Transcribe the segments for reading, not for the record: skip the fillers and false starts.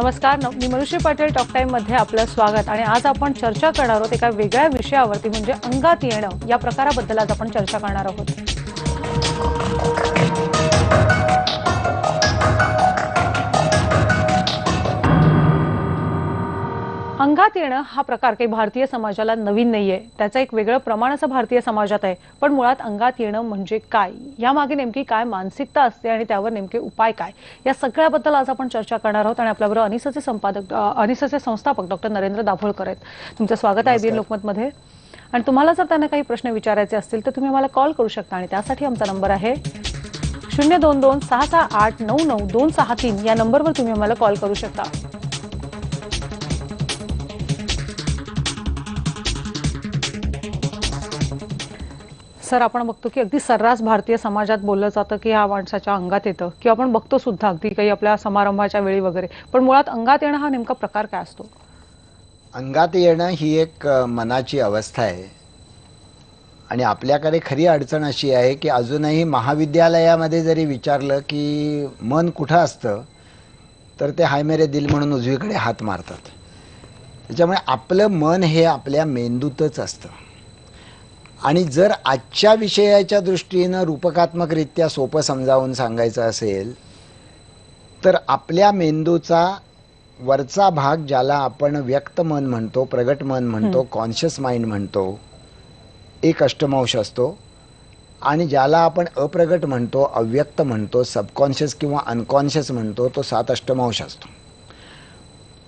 नमस्कार, मी Manushree Patil talk time मध्ये आपलं स्वागत। आणि आज आपण चर्चा करणार आहोत एका वेगळ्या विषयावरती, म्हणजे अंगात येणं या प्रकाराबद्दल आज आपण चर्चा करणार आहोत। अंगात येणं हा प्रकार काही भारतीय समाजाला नवीन नाहीये। त्याचं एक वेगळं प्रमाण असं भारतीय समाजात आहे। पण मुळात अंगात येणं म्हणजे काय, यामागे नेमकी काय मानसिकता असते आणि त्यावर नेमके उपाय काय, या सगळ्याबद्दल आज आपण चर्चा करणार आहोत। आणि आपल्याबरोबर अनिसचे संस्थापक डॉक्टर नरेंद्र दाभोळकर आहेत। तुमचं स्वागत आहे बीर लोकमत मध्ये। आणि तुम्हाला जर त्यांना काही प्रश्न विचारायचे असतील तर तुम्ही आम्हाला कॉल करू शकता, आणि त्यासाठी आमचा नंबर आहे 02266899263 या नंबरवर तुम्ही आम्हाला कॉल करू शकता। सर, आपण बघतो की अगदी सर्रास भारतीय समाजात बोललं जातं की ह्या माणसाच्या अंगात येतं, किंवा आपण बघतो सुद्धा अगदी काही आपल्या समारंभाच्या वेळी वगैरे। पण मुळात अंगात येणं हा नेमका प्रकार काय असतो? अंगात येणं ही एक मनाची अवस्था आहे। आणि आपल्याकडे खरी अडचण अशी आहे की अजूनही महाविद्यालयामध्ये जरी विचारलं की मन कुठं असतं, तर ते हाय मेरे दिल म्हणून उजवीकडे हात मारतात। त्याच्यामुळे आपलं मन हे आपल्या मेंदूतच असतं। आणि जर आजच्या विषयाच्या दृष्टीनं रूपकात्मकरित्या सोपं समजावून सांगायचं असेल, तर आपल्या मेंदूचा वरचा भाग, ज्याला आपण व्यक्त मन म्हणतो, प्रगट मन म्हणतो, कॉन्शियस माइंड म्हणतो, एक अष्टमांश असतो। आणि ज्याला आपण अप्रगट म्हणतो, अव्यक्त म्हणतो, सबकॉन्शियस किंवा अनकॉन्शियस म्हणतो, तो 7 अष्टमांश असतो।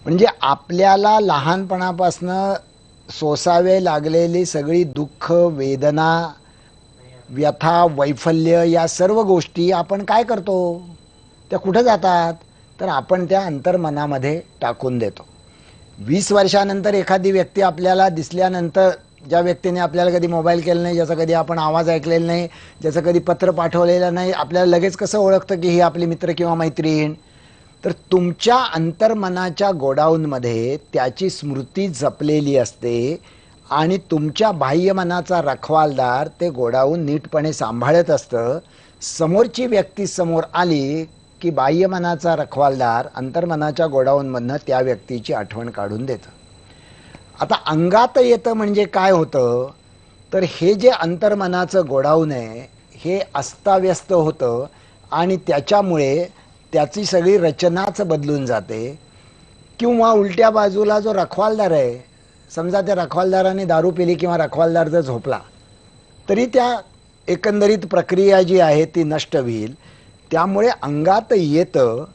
म्हणजे आपल्याला लहानपणापासनं सोसावे लागलेली सगळी दुःख, वेदना, व्यथा, वैफल्य, या सर्व गोष्टी आपण काय करतो, त्या कुठं जातात, तर आपण त्या अंतर्मनामध्ये टाकून देतो। 20 वर्षानंतर एखादी व्यक्ती आपल्याला दिसल्यानंतर, ज्या व्यक्तीने आपल्याला कधी मोबाईल केला नाही, ज्याचा कधी आपण आवाज ऐकलेला नाही, ज्याचं कधी पत्र पाठवलेलं नाही, आपल्याला लगेच कसं ओळखतं की ही आपली मित्र किंवा मैत्रीण? तर तुमच्या अंतर्मनाच्या गोडाऊनमध्ये त्याची स्मृती जपलेली असते। आणि तुमच्या बाह्यमनाचा रखवालदार ते गोडाऊन नीटपणे सांभाळत असतं। समोरची व्यक्ती समोर आली की बाह्यमनाचा रखवालदार अंतर्मनाच्या गोडाऊनमधनं त्या व्यक्तीची आठवण काढून देतं। आता अंगात येतं म्हणजे काय होतं, तर हे जे अंतर्मनाचं गोडाऊन आहे हे अस्ताव्यस्त होतं, आणि त्याच्यामुळे त्याची सगळी रचनाच बदलून जाते। किंवा उलट्या बाजूला जो रखवालदार आहे, समजा त्या रखवालदाराने दारू पिली किंवा रखवालदार जर झोपला, तरी त्या एकंदरीत प्रक्रिया जी आहे ती नष्ट होईल। त्यामुळे अंगात येतं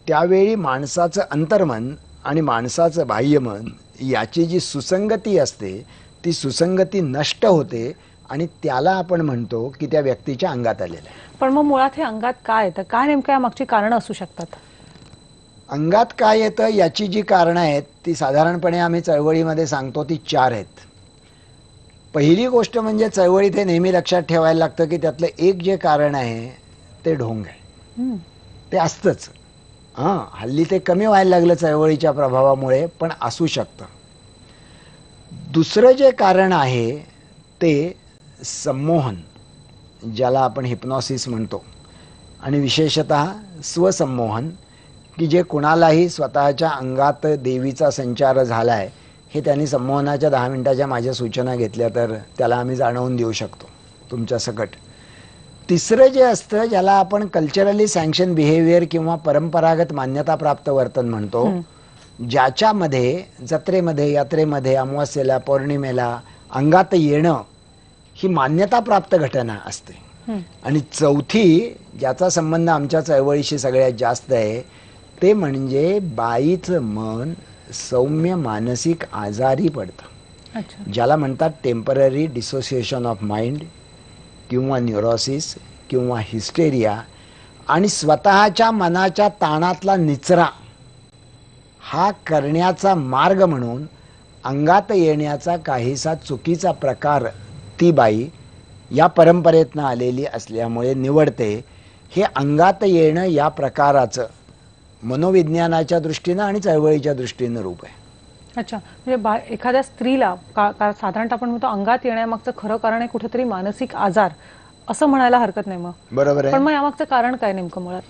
त्यावेळी माणसाचं अंतर्मन आणि माणसाचं बाह्यमन याची जी सुसंगती असते, ती सुसंगती नष्ट होते, आणि त्याला आपण म्हणतो की त्या व्यक्तीच्या अंगात आलेलं आहे। पण मग मुळात हे अंगात काय येतं, काय नेमकं यामागची कारणं असू शकतात? अंगात काय येतं याची जी कारणं आहेत ती साधारणपणे आम्ही चळवळीमध्ये सांगतो, ती 4 आहेत। पहिली गोष्ट म्हणजे चळवळीत हे नेहमी लक्षात ठेवायला लागतं की त्यातलं एक जे कारण आहे ते ढोंग आहे। ते असतंच। हल्ली ते कमी व्हायला लागलं चळवळीच्या प्रभावामुळे, पण असू शकतं। दुसरं जे कारण आहे ते संमोहन, ज्याला आपण हिप्नॉसिस म्हणतो, आणि विशेषतः स्वसंमोहन, की जे कुणालाही स्वतःच्या अंगात देवीचा संचार झाला आहे हे त्यांनी संमोहनाच्या 10 मिनिटाच्या माझ्या सूचना घेतल्या तर त्याला आम्ही जाणवून देऊ शकतो तुमच्या सकट। तिसरं जे असतं, ज्याला आपण कल्चरली सँक्शन बिहेवियर किंवा परंपरागत मान्यताप्राप्त वर्तन म्हणतो, ज्याच्यामध्ये जत्रेमध्ये, यात्रेमध्ये, अमावास्येला, पौर्णिमेला अंगात येणं ही मान्यताप्राप्त घटना असते। आणि चौथी, ज्याचा संबंध आमच्या चळवळीशी सगळ्यात जास्त आहे, ते म्हणजे बाईचं मन सौम्य मानसिक आजारी पडतं, ज्याला म्हणतात टेम्पररी डिसोसिएशन ऑफ माइंड किंवा न्यूरोसिस किंवा हिस्टेरिया। आणि स्वतःच्या मनाच्या ताणातला निचरा हा करण्याचा मार्ग म्हणून अंगात येण्याचा काहीसा चुकीचा प्रकार ती बाई या परंपरेतनं आलेली असल्यामुळे निवडते। हे अंगात येणं या प्रकाराचं मनोविज्ञानाच्या दृष्टीनं आणि चळवळीच्या दृष्टीनं रूप आहे। अच्छा, म्हणजे एखाद्या स्त्रीला साधारणतः आपण म्हणतो अंगात येण्यामागचं खरं कारण आहे कुठेतरी मानसिक आजार, असं म्हणायला हरकत नाही मग? बरोबर आहे। पण मग यामागचं कारण काय नेमकं मुळात?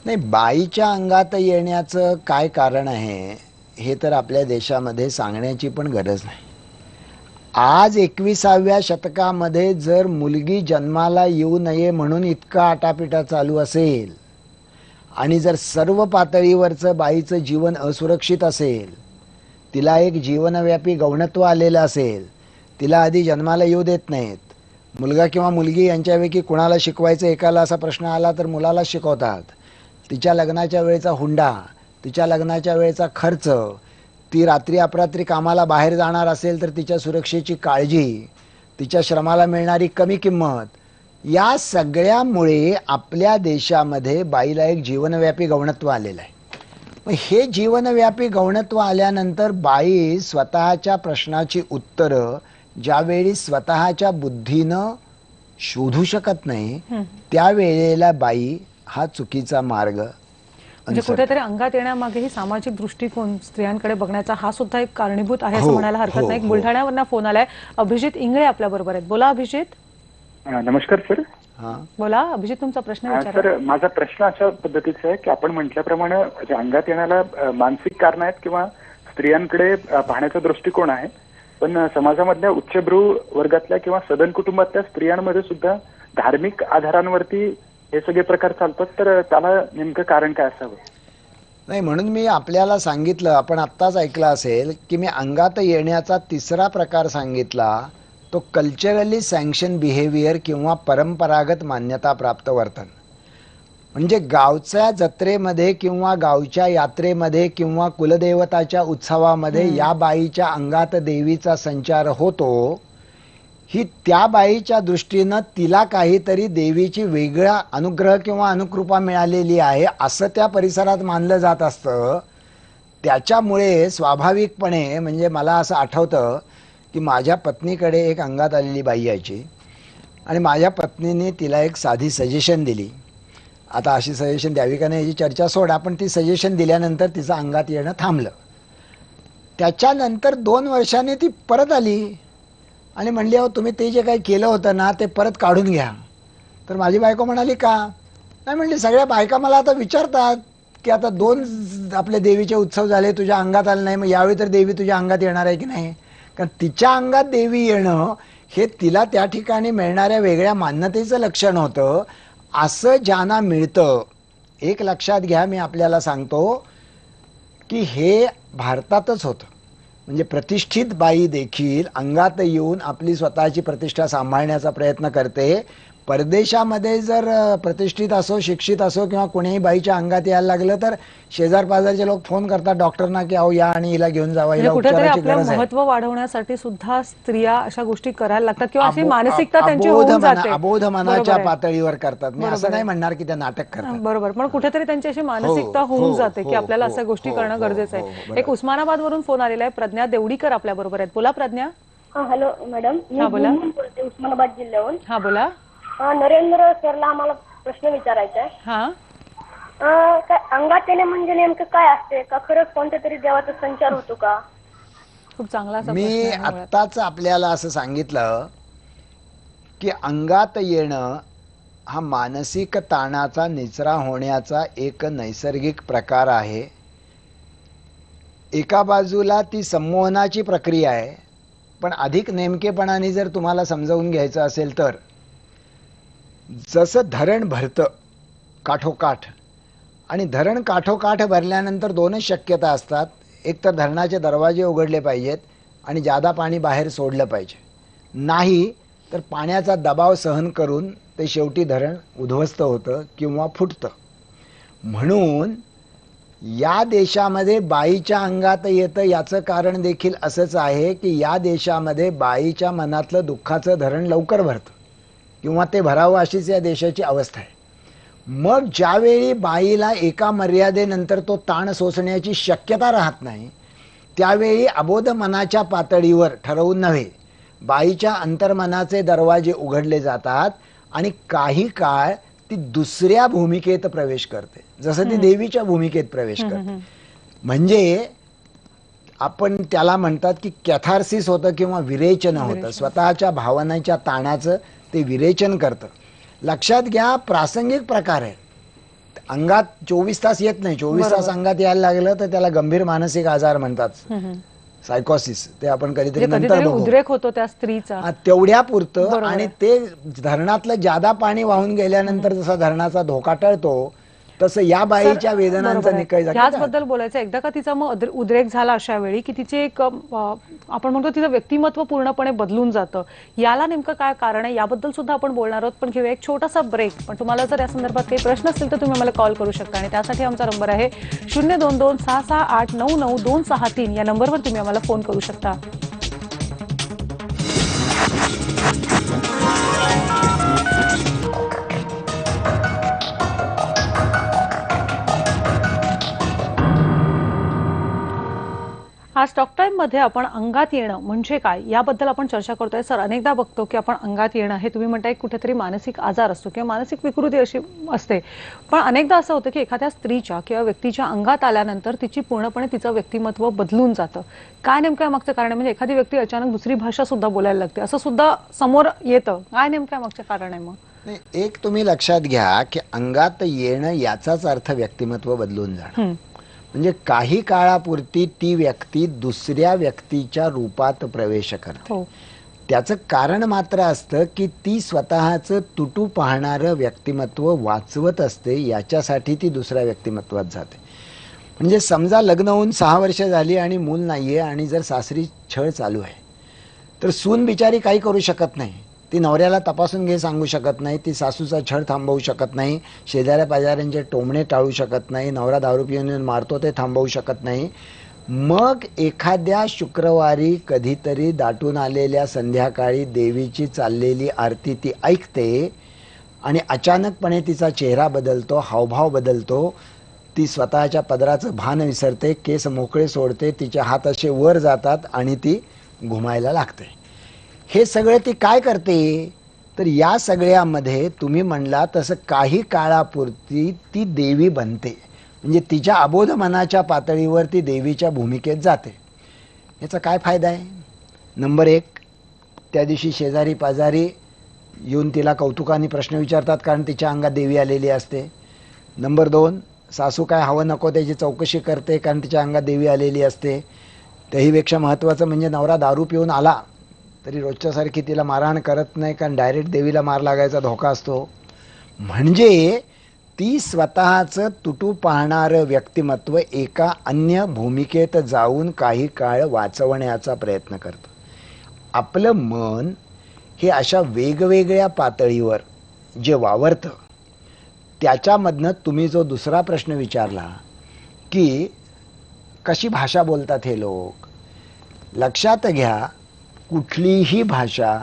नाही, बाईच्या अंगात येण्याचं काय कारण आहे हे तर आपल्या देशामध्ये सांगण्याची पण गरज नाही. आज 21व्या शतकामध्ये जर मुलगी जन्माला येऊ नये म्हणून इतका आटापिटा चालू असेल आणि जर सर्व पातळीवरचं बाईचं जीवन असुरक्षित असेल, तिला एक जीवनव्यापी गौणत्व आलेलं असेल, तिला आधी जन्माला येऊ देत नाहीत, मुलगा किंवा मुलगी यांच्यापैकी कुणाला शिकवायचं एकाला असा प्रश्न आला तर मुलाला शिकवतात, तिच्या लग्नाच्या वेळेचा हुंडा, तिच्या लग्नाच्या वेळेचा खर्च, ती रात्री अपरात्री कामाला बाहेर जाणार असेल तर तिच्या सुरक्षेची काळजी, तिच्या श्रमाला मिळणारी कमी किंमत, या सगळ्यामुळे आपल्या देशामध्ये बाईला एक जीवनव्यापी गौणत्व आलेलं आहे. मग हे जीवनव्यापी गौणत्व आल्यानंतर बाई स्वतःच्या प्रश्नाची उत्तरं ज्यावेळी स्वतःच्या बुद्धीनं शोधू शकत नाही, त्यावेळेला बाई हा चुकीचा मार्ग म्हणजे कुठेतरी अंगात येण्यामागे ही सामाजिक दृष्टिकोन स्त्रियांकडे बघण्याचा हा सुद्धा एक कारणीभूत आहे असं हो, म्हणायला हरकत हो, नाही. एक हो. बुलढाण्यावरनं फोन आलाय. अभिजित इंगळे आपल्या बरोबर आहेत. बोला अभिजित. नमस्कार सर. हा. बोला अभिजित, तुमचा प्रश्न विचारा. सर, माझा प्रश्न अशा पद्धतीचा आहे की आपण म्हटल्याप्रमाणे जे अंगात येण्याला मानसिक कारण आहेत किंवा स्त्रियांकडे पाहण्याचा दृष्टिकोन आहे, पण समाजामधल्या उच्चभ्रू वर्गातल्या किंवा सदन कुटुंबातल्या स्त्रियांमध्ये सुद्धा धार्मिक आधारांवरती हे सगळे प्रकार चालतात, तर त्याला नेमकं कारण काय असावं? नाही, म्हणून मी आपल्याला सांगितलं, आपण आत्ताच ऐकलं असेल की मी अंगात येण्याचा तिसरा प्रकार सांगितला, तो कल्चरली सँक्शन बिहेवियर किंवा परंपरागत मान्यता प्राप्त वर्तन. म्हणजे गावच्या जत्रेमध्ये किंवा गावच्या यात्रेमध्ये किंवा कुलदेवताच्या उत्सवामध्ये या बाईच्या अंगात देवीचा संचार होतो, ही त्या बाईच्या दृष्टीनं तिला काहीतरी देवीची वेगळा अनुग्रह किंवा अनुकृपा मिळालेली आहे असं त्या परिसरात मानलं जात असतं. त्याच्यामुळे स्वाभाविकपणे, म्हणजे मला असं आठवतं की माझ्या पत्नीकडे एक अंगात आलेली बाई यायची आणि माझ्या पत्नीने तिला एक साधी सजेशन दिली. आता अशी सजेशन द्यावी का नाही याची चर्चा सोडा, पण ती सजेशन दिल्यानंतर तिचं अंगात येणं थांबलं. त्याच्यानंतर 2 वर्षांनी ती परत आली आणि म्हणली, अहो तुम्ही ते जे काही केलं होतं ना ते परत काढून घ्या. तर माझी बायको म्हणाली, का? नाही म्हणली, सगळ्या बायका मला आता विचारतात की आता 2 आपले देवीचे उत्सव झाले, तुझ्या अंगात आलं नाही, मग यावेळी तर देवी तुझ्या अंगात येणार आहे की नाही? कारण तिच्या अंगात देवी येणं हे तिला त्या ठिकाणी मिळणाऱ्या वेगळ्या मान्यतेचं लक्षण होतं. असं ज्यांना मिळतं, एक लक्षात घ्या, मी आपल्याला सांगतो की हे भारतातच होतं. म्हणजे प्रतिष्ठित बाई देखील अंगात येऊन आपली स्वतःची प्रतिष्ठा सांभाळण्याचा प्रयत्न करते. परदेशामध्ये जर प्रतिष्ठित असो, शिक्षित असो किंवा कोणीही बाईच्या अंगात यायला लागलं तर शेजार पाजारचे लोक फोन करतात डॉक्टरना की अहो या आणि हिला घेऊन जावा, हिला कुठेतरी उपचाराची आपलं गरज आहे. महत्व वाढवण्यासाठी सुद्धा स्त्रिया अशा गोष्टी करायला लागतात किंवा अशी मानसिकता त्यांची होऊन जाते. अबोध मनाच्या बरोबर आहे. पातळीवर करतात. मी बरोबर असं नाही आहे. म्हणणार की ते नाटक करतात. बरोबर, पण कुठेतरी त्यांची अशी मानसिकता हो, होऊन हो, जाते की हो, आपल्याला हो, अशा गोष्टी हो, करणं हो, गरजेचं हो, आहे. बरोबर. एक उस्मानाबाद वरून फोन आलेला आहे. प्रज्ञा देवडीकर आपल्या बरोबर आहेत. बोला प्रज्ञा. हॅलो मॅडम, मी हा, बोला. भूमी बोलते उस्मानाबाद जिल्ह्याहून. हा बोला. नरेंद्र सरला आम्हाला प्रश्न विचारायचा आहे. हा, काय अंगात येणे म्हणजे नेमकं काय असते? का खरंच कोणत्या तरी देवाचा संचार होतो का? खूप चांगला असा मी प्रश्न आहे मुळात. आत्ताच आपल्याला असं सांगितलं की अंगात येणं हा मानसिक ताणाचा निचरा होण्याचा एक नैसर्गिक प्रकार आहे. एका बाजूला ती संमोहनाची प्रक्रिया आहे, पण अधिक नेमकेपणाने जर तुम्हाला समजावून घ्यायचं असेल तर जसं धरण भरतं काठोकाठ आणि धरण काठोकाठ भरल्यानंतर 2च शक्यता असतात. एक तर धरणाचे दरवाजे उघडले पाहिजेत आणि जादा पाणी बाहेर सोडलं पाहिजे, नाही तर पाण्याचा दबाव सहन करून ते शेवटी धरण उद्ध्वस्त होतं किंवा फुटतं. म्हणून या देशामध्ये बाईच्या अंगात येतं याचं कारण देखील असंच आहे की या देशामध्ये बाईच्या मनातलं दुःखाचं धरण लवकर भरतं किंवा ते भरावं अशीच या देशाची अवस्था आहे. मग ज्यावेळी बाईला एका मर्यादेनंतर तो ताण सोसण्याची शक्यता राहत नाही, त्यावेळी अबोध मनाच्या पातळीवर ठरवून नव्हे, बाईच्या अंतर्मनाचे दरवाजे उघडले जातात आणि काही काळ ती दुसऱ्या भूमिकेत प्रवेश करते, जसं ती देवीच्या भूमिकेत प्रवेश करते. म्हणजे आपण त्याला म्हणतात की कॅथार्सिस होतं किंवा विरेचन होतं. स्वतःच्या भावनांच्या ताणाचं ते विरेचन करतं. लक्षात घ्या, प्रासंगिक प्रकार आहे. अंगात 24 तास येत नाही. 24 तास अंगात यायला लागलं तर त्याला गंभीर मानसिक आजार म्हणतात, सायकोसिस. ते आपण कधीतरी नंतर कधीतरी बघू. उद्रेक होतो त्या स्त्रीचा. तेवढ्या पुरतं. बरोबर आणि आहे. ते धरणातलं जादा पाणी वाहून गेल्यानंतर जसा धरणाचा धोका टळतो तसं या बाईच्या वेदनांचा निकष झाला. ह्याचबद्दल बोलायचं. एकदा का तिचा मग उद्रेक झाला अशा वेळी की तिचे एक आपण म्हणतो तिचं व्यक्तिमत्व पूर्णपणे बदलून जातं. याला नेमकं काय कारण आहे याबद्दल सुद्धा आपण बोलणार आहोत. पण घेऊया एक छोटासा ब्रेक. पण तुम्हाला जर या संदर्भात काही प्रश्न असतील तर तुम्ही मला कॉल करू शकता आणि त्यासाठी आमचा नंबर आहे 02266899263. या नंबरवर तुम्ही आम्हाला फोन करू शकता. आज टॉक टाइम मध्ये आपण अंगात येणं म्हणजे काय याबद्दल आपण चर्चा करतोय. सर, अनेकदा बघतो की आपण अंगात येणं हे तुम्ही म्हणताय कुठेतरी मानसिक आजार असतो किंवा मानसिक विकृती अशी असते. पण अनेकदा असं होतं की एखाद्या स्त्रीच्या किंवा व्यक्तीच्या अंगात आल्यानंतर तिची पूर्णपणे तिचं व्यक्तिमत्व बदलून जातं. काय नेमकं मागचं कारण आहे? म्हणजे एखादी व्यक्ती अचानक दुसरी भाषा सुद्धा बोलायला लागते असं सुद्धा समोर येतं. काय नेमकं मागचं कारण आहे? मग नाही, एक तुम्ही लक्षात घ्या की अंगात येणं याचाच अर्थ व्यक्तिमत्व बदलून जाणं. म्हणजे काही काळापुरती ती व्यक्ती दुसऱ्या व्यक्तीच्या रूपात प्रवेश करते. त्याचं कारण मात्र असतं की ती स्वतःचं तुटू पाहणारं व्यक्तिमत्व वाचवत असते. याच्यासाठी ती दुसऱ्या व्यक्तिमत्वात जाते. म्हणजे समजा लग्न होऊन 6 वर्ष झाली आणि मूल नाहीये आणि जर सासरी छळ चालू आहे तर सून बिचारी काही करू शकत नाही. ती नवऱ्याला तपासून घे सांगू शकत नाही, ती सासूचा छळ थांबवू शकत नाही, शेजाऱ्या पाजाऱ्यांचे टोमणे टाळू शकत नाही, नवरा दारू पिऊन मारतो ते थांबवू शकत नाही. मग एखाद्या शुक्रवारी कधीतरी दाटून आलेल्या संध्याकाळी देवीची चाललेली आरती ती ऐकते आणि अचानकपणे तिचा चेहरा बदलतो, हावभाव बदलतो. ती स्वतःच्या पदराचं भान विसरते, केस मोकळे सोडते, तिचे हात असे वर जातात आणि ती घुमायला लागते. हे सगळं ती काय करते? तर या सगळ्यामध्ये तुम्ही म्हणला तसं काही काळापुरती ती देवी बनते. म्हणजे तिच्या अबोध मनाच्या पातळीवर ती देवीच्या भूमिकेत जाते. याचा काय फायदा आहे? नंबर 1, त्या दिवशी शेजारी पाजारी येऊन तिला कौतुकाने प्रश्न विचारतात कारण तिच्या अंगात देवी आलेली असते. नंबर 2, सासू काय हवं नको त्याची चौकशी करते कारण तिच्या अंगात देवी आलेली असते. त्याहीपेक्षा महत्त्वाचं म्हणजे नवरा दारू पिऊन आला तरी रोजच्यासारखी तिला मारहाण करत नाही कारण डायरेक्ट देवीला मार लागायचा धोका असतो. म्हणजे ती स्वतःचं तुटू पाहणारं व्यक्तिमत्व एका अन्य भूमिकेत जाऊन काही काळ वाचवण्याचा प्रयत्न करतं. आपलं मन हे अशा वेगवेगळ्या पातळीवर जे वावरतं त्याच्यामधनं तुम्ही जो दुसरा प्रश्न विचारला की कशी भाषा बोलतात हे लोक, लक्षात घ्या कुठलीही भाषा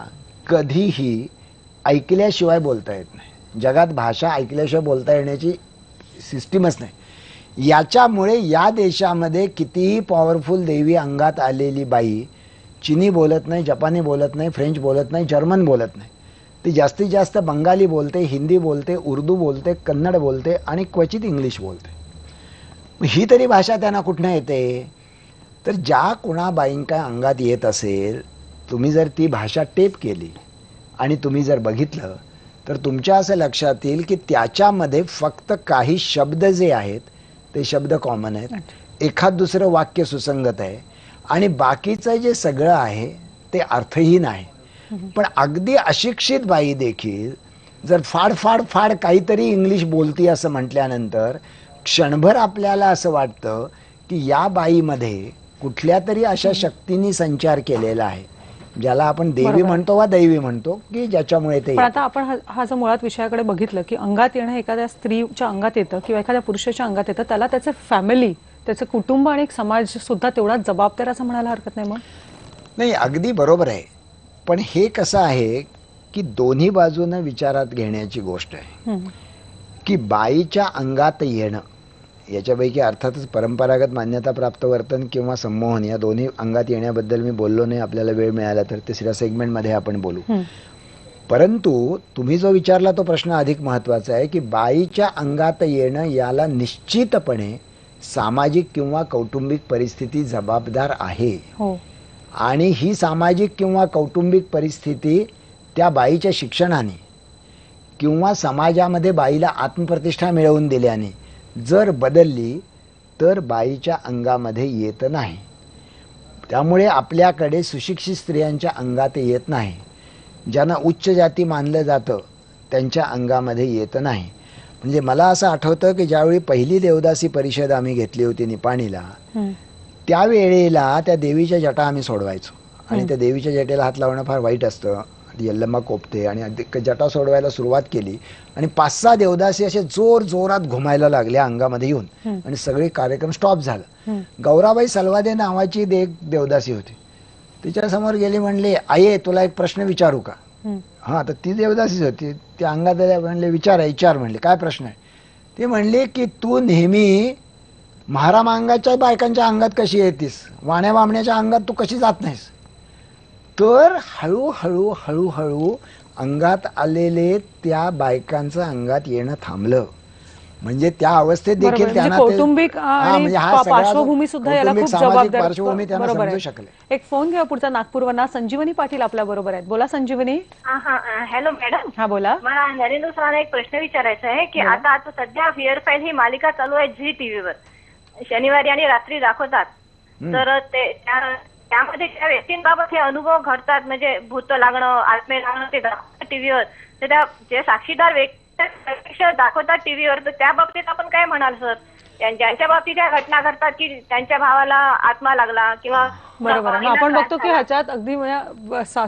कधीही ऐकल्याशिवाय बोलता येत नाही. जगात भाषा ऐकल्याशिवाय बोलता येण्याची सिस्टीमच नाही. याच्यामुळे या देशामध्ये कितीही पॉवरफुल देवी अंगात आलेली बाई चिनी बोलत नाही, जपानी बोलत नाही, फ्रेंच बोलत नाही, जर्मन बोलत नाही. ती जास्तीत जास्त बंगाली बोलते, हिंदी बोलते, उर्दू बोलते, कन्नड बोलते आणि क्वचित इंग्लिश बोलते. ही तरी भाषा त्यांना कुठनं येते? तर ज्या कुणा बाईंका अंगात येत असेल तुम्ही जर ती भाषा टेप केली आणि तुम्ही जर बघितलं तर तुमच्या असं लक्षात येईल की त्याच्यामध्ये फक्त काही शब्द जे आहेत ते शब्द कॉमन आहेत, एखाद दुसरं वाक्य सुसंगत आहे आणि बाकीचं जे सगळं आहे ते अर्थहीन आहे. पण अगदी अशिक्षित बाई देखील जर फाड फाड फाड काहीतरी इंग्लिश बोलती असं म्हटल्यानंतर क्षणभर आपल्याला असं वाटतं की या बाईमध्ये कुठल्या तरी अशा शक्तींनी संचार केलेला आहे ज्याला आपण देवी म्हणतो वा दैवी म्हणतो की ज्याच्यामुळे ते. पण आता आपण हा जो मुळात विषयाकडे बघितलं की अंगात येणं एखाद्या स्त्रीच्या अंगात येतं किंवा एखाद्या पुरुषाच्या अंगात येतं, त्याला त्याचे फॅमिली, त्याचं कुटुंब आणि समाज सुद्धा तेवढा जबाबदार असं म्हणायला हरकत नाही. मग नाही, अगदी बरोबर आहे. पण हे कसं आहे की दोन्ही बाजूनं विचारात घेण्याची गोष्ट आहे की बाईच्या अंगात येणं याच्यापैकी अर्थातच परंपरागत मान्यताप्राप्त वर्तन किंवा संमोहन या दोन्ही अंगात येण्याबद्दल मी बोललो नाही. आपल्याला वेळ मिळाला तर तिसऱ्या सेगमेंटमध्ये आपण बोलू. परंतु तुम्ही जो विचारला तो प्रश्न अधिक महत्त्वाचा आहे की बाईच्या अंगात येणं याला निश्चितपणे सामाजिक किंवा कौटुंबिक परिस्थिती जबाबदार आहे. आणि ही सामाजिक किंवा कौटुंबिक परिस्थिती त्या बाईच्या शिक्षणाने किंवा समाजामध्ये बाईला आत्मप्रतिष्ठा मिळवून दिल्याने जर बदलली तर बाईच्या अंगामध्ये येत नाही. त्यामुळे आपल्याकडे सुशिक्षित स्त्रियांच्या अंगात येत नाही. ज्यांना उच्च जाती मानलं जातं त्यांच्या अंगामध्ये येत नाही. म्हणजे मला असं आठवतं की ज्यावेळी पहिली देवदासी परिषद आम्ही घेतली होती निपाणीला, त्यावेळेला त्या देवीच्या जटा आम्ही सोडवायचो आणि त्या देवीच्या जटेला हात लावणं फार वाईट असतं. यल्लम्मा कोपते आणि जटा सोडवायला सुरुवात केली आणि 5-6 देवदासी असे जोरात घुमायला लागले अंगामध्ये येऊन आणि सगळे कार्यक्रम स्टॉप झाला. गौराबाई सलवादे नावाची एक देवदासी होती. तिच्यासमोर गेली, म्हणले, आये तुला एक प्रश्न विचारू का? हा, तर ती देवदासीच होती. त्या अंगात म्हणले, विचार म्हणले, काय प्रश्न आहे? ते म्हणले की तू नेहमी महारामांगाच्या बायकांच्या अंगात कशी येतीस, वाण्या बामण्याच्या अंगात तू कशी जात नाहीस? तर हळूहळू अंगात आलेले त्या बायकांचं अंगात येणं थांबलं. म्हणजे त्या अवस्थेत देखील त्यांना कौटुंबिक आणि पार्श्वभूमी सुद्धा याला खूप जबाबदार पार्श्वभूमी त्यांना समजू शकले. एक फोन घ्या पुढचा नागपूरवरना. संजीवनी पाटील आपल्या बरोबर आहेत. बोला संजीवनी. Hello madam. हा बोला. मला नरेंद्र सरांना एक प्रश्न विचारायचा आहे की आता सध्या फिअर फाईल ही मालिका चालू आहे झी टीव्हीवर, शनिवारी आणि रात्री दाखवतात. तर त्यामध्ये त्या व्यक्तींबाबत हे अनुभव घडतात, म्हणजे भूत लागणं, आत्मे लागणं, ते दाखवतात टीव्हीवर. तर त्या जे साक्षीदार व्यक्ती दाखवतात टीव्हीवर, तर त्या बाबतीत आपण काय म्हणाल सर? ज्यांच्या बाबतीत त्या घटना घडतात की त्यांच्या भावाला आत्मा लागला किंवा बरोबर आहे. आपण बघतो की ह्याच्यात अगदी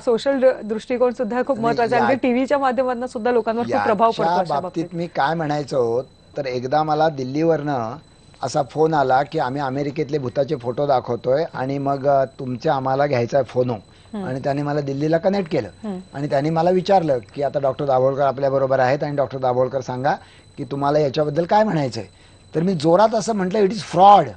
सोशल दृष्टिकोन सुद्धा खूप महत्वाचा आहे. टीव्हीच्या माध्यमातून सुद्धा लोकांवर खूप प्रभाव पडतो. अशा बाबतीत मी काय म्हणायचो, तर एकदा मला दिल्लीवरनं असा फोन आला की आम्ही अमेरिकेतले भूताचे फोटो दाखवतोय आणि मग तुमचे आम्हाला घ्यायचा आहे फोनो. आणि त्याने मला दिल्लीला कनेक्ट केलं आणि त्यांनी मला विचारलं की आता डॉक्टर दाभोळकर आपल्या बरोबर आहेत आणि डॉक्टर दाभोळकर सांगा की तुम्हाला याच्याबद्दल काय म्हणायचंय. तर मी जोरात असं म्हटलं, इट इज फ्रॉड.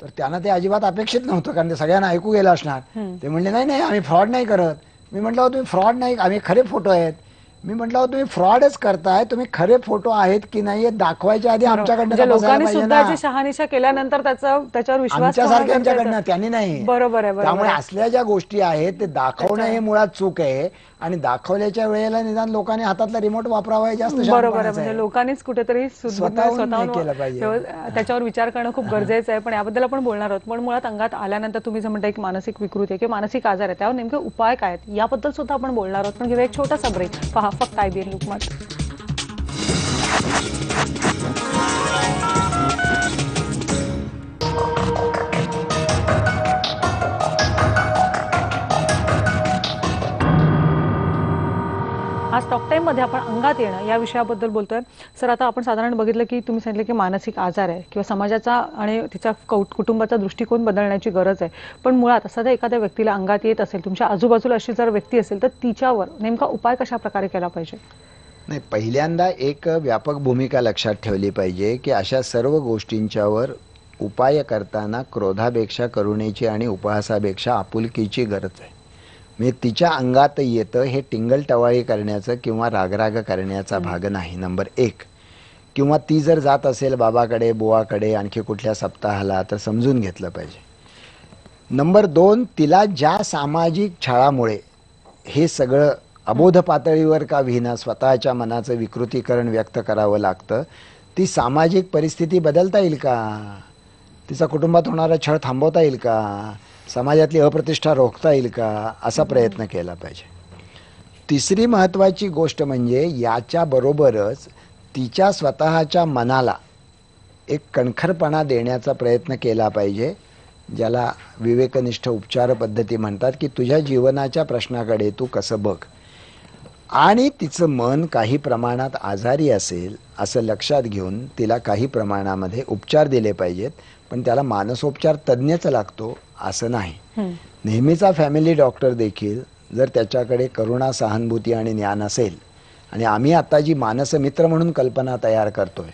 तर त्यांना ते अजिबात अपेक्षित नव्हतं, कारण ते सगळ्यांना ऐकू गेलं असणार. ते म्हणले, नाही आम्ही फ्रॉड नाही करत. मी म्हटलं, हो तुम्ही फ्रॉड नाही, आम्ही खरे फोटो आहेत. मी म्हटलं, हो तुम्ही फ्रॉडच करताय, तुम्ही खरे फोटो आहेत की नाही दाखवायच्या आधी आमच्याकडनं लोकांनी सुद्धा शहानिशा केल्यानंतर त्याच्यावर विश्वास आमच्यासारख्यांच्याकडनं, त्यांनी नाही. बरोबर आहे. त्यामुळे असल्या ज्या गोष्टी आहेत ते दाखवणं हे मुळात चूक आहे आणि दाखवल्याच्या वेळेला निदान लोकांनी हातातला रिमोट वापरावा जास्त. बरोबर आहे. म्हणजे लोकांनीच कुठेतरी स्वतःहून त्याच्यावर विचार करणं खूप गरजेचं आहे. पण याबद्दल आपण बोलणार आहोत. पण मुळात अंगात आल्यानंतर तुम्ही जे म्हणता एक मानसिक विकृती आहे किंवा मानसिक आजार आहे, त्यावर नेमके उपाय काय आहेत याबद्दल सुद्धा आपण बोलणार आहोत. पण घेऊया एक छोटासा ब्रेक. पहा फक्त IBN लोकमत. आज टॉक टाइम मध्ये आपण अंगात येणं या विषयाबद्दल बोलतोय. सर, आता आपण साधारण बघितलं की तुम्ही सांगितलं की मानसिक आजार आहे किंवा समाजाचा आणि तिचा कुटुंबाचा दृष्टिकोन बदलण्याची गरज आहे. पण मुळात असं एखाद्या व्यक्तीला अंगात येत असेल, तुमच्या आजूबाजूला अशी जर व्यक्ती असेल, तर तिच्यावर नेमका उपाय कशा प्रकारे केला पाहिजे? नाही, पहिल्यांदा एक व्यापक भूमिका लक्षात ठेवली पाहिजे की अशा सर्व गोष्टींच्यावर उपाय करताना क्रोधापेक्षा करुणेची आणि उपहासापेक्षा आपुलकीची गरज आहे. म्हणजे तिच्या अंगात येतं हे टिंगलटवाळी करण्याचं किंवा रागराग करण्याचा भाग नाही, नंबर 1. किंवा ती जर जात असेल बाबाकडे, बुवाकडे, आणखी कुठल्या सप्ताहाला, तर समजून घेतलं पाहिजे. नंबर 2, तिला ज्या सामाजिक छळामुळे हे सगळं अबोध पातळीवर का विना स्वतःच्या मनाचं विकृतीकरण व्यक्त करावं लागतं, ती सामाजिक परिस्थिती बदलता येईल का? तिचा कुटुंबात होणारा छळ थांबवता येईल का? समाजातली अप्रतिष्ठा रोखता येईल का? असा प्रयत्न केला पाहिजे. तिसरी महत्त्वाची गोष्ट म्हणजे याच्याबरोबरच तिच्या स्वतःच्या मनाला एक कणखरपणा देण्याचा प्रयत्न केला पाहिजे, ज्याला विवेकनिष्ठ उपचार पद्धती म्हणतात, की तुझ्या जीवनाच्या प्रश्नाकडे तू कसं बघ. आणि तिचं मन काही प्रमाणात आजारी असेल असं लक्षात घेऊन तिला काही प्रमाणामध्ये उपचार दिले पाहिजेत. पण त्याला मानसोपचार तज्ज्ञच लागतो असं नाही. नेहमीचा फॅमिली डॉक्टर देखील जर त्याच्याकडे करुणा, सहानुभूती आणि ज्ञान असेल, आणि आम्ही आता जी मानसमित्र म्हणून कल्पना तयार करतोय,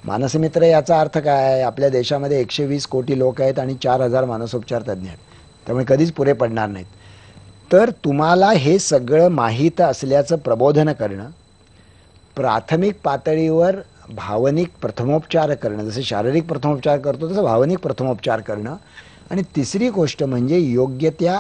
मानसमित्र याचा अर्थ काय? आपल्या देशामध्ये 120 कोटी लोक आहेत आणि 4000 मानसोपचार तज्ज्ञ आहेत, त्यामुळे कधीच पुरे पडणार नाहीत. तर तुम्हाला हे सगळं माहीत असल्याचं प्रबोधन करणं, प्राथमिक पातळीवर भावनिक प्रथमोपचार करणं, जसं शारीरिक प्रथमोपचार करतो तसं भावनिक प्रथमोपचार करणं, आणि तिसरी गोष्ट म्हणजे योग्य त्या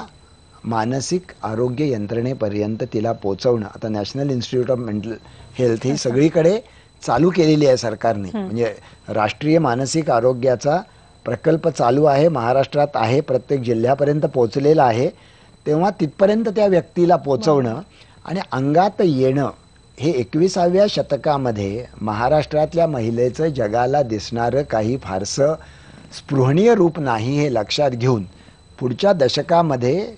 मानसिक आरोग्य यंत्रणेपर्यंत तिला पोहोचवणं. आता national institute of mental health ही सगळीकडे चालू केलेली आहे सरकारने. म्हणजे राष्ट्रीय मानसिक आरोग्याचा प्रकल्प चालू आहे, महाराष्ट्रात आहे, प्रत्येक जिल्ह्यापर्यंत पोहोचलेला आहे. तेव्हा तिथपर्यंत त्या व्यक्तीला पोहोचवणं आणि अंगात येणं हे 21व्या शतकामध्ये महाराष्ट्रातल्या महिलेचं जगाला दिसणारं काही फारसं स्पृहणीय रूप नाही हे लक्षात घेऊन पुढच्या दशकामध्ये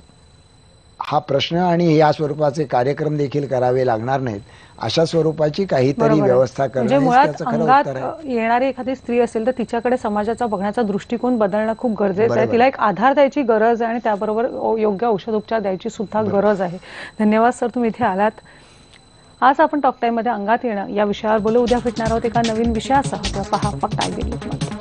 हा प्रश्न आणि या स्वरूपाचे कार्यक्रम देखील करावे लागणार नाहीत. अशा स्वरूपाची काहीतरी बरोबर आहे. व्यवस्था म्हणजे करणं मुळात त्याचं खरं अंगात उत्तर आहे. येणारी एखादी स्त्री असेल तर तिच्याकडे समाजाचा बघण्याचा दृष्टिकोन बदलणं खूप गरजेचं आहे. बरोबर. तिला एक आधार द्यायची गरज आहे आणि त्याबरोबर योग्य औषधोपचार द्यायची सुद्धा गरज आहे. धन्यवाद सर, तुम्ही इथे आलात. आज आपण टॉक टाइम मध्ये अंगात येणं या विषयावर बोलू. उद्या भेटणार आहोत एका नवीन विषयासह. पहा फक्त IBN न्यूज मध्ये.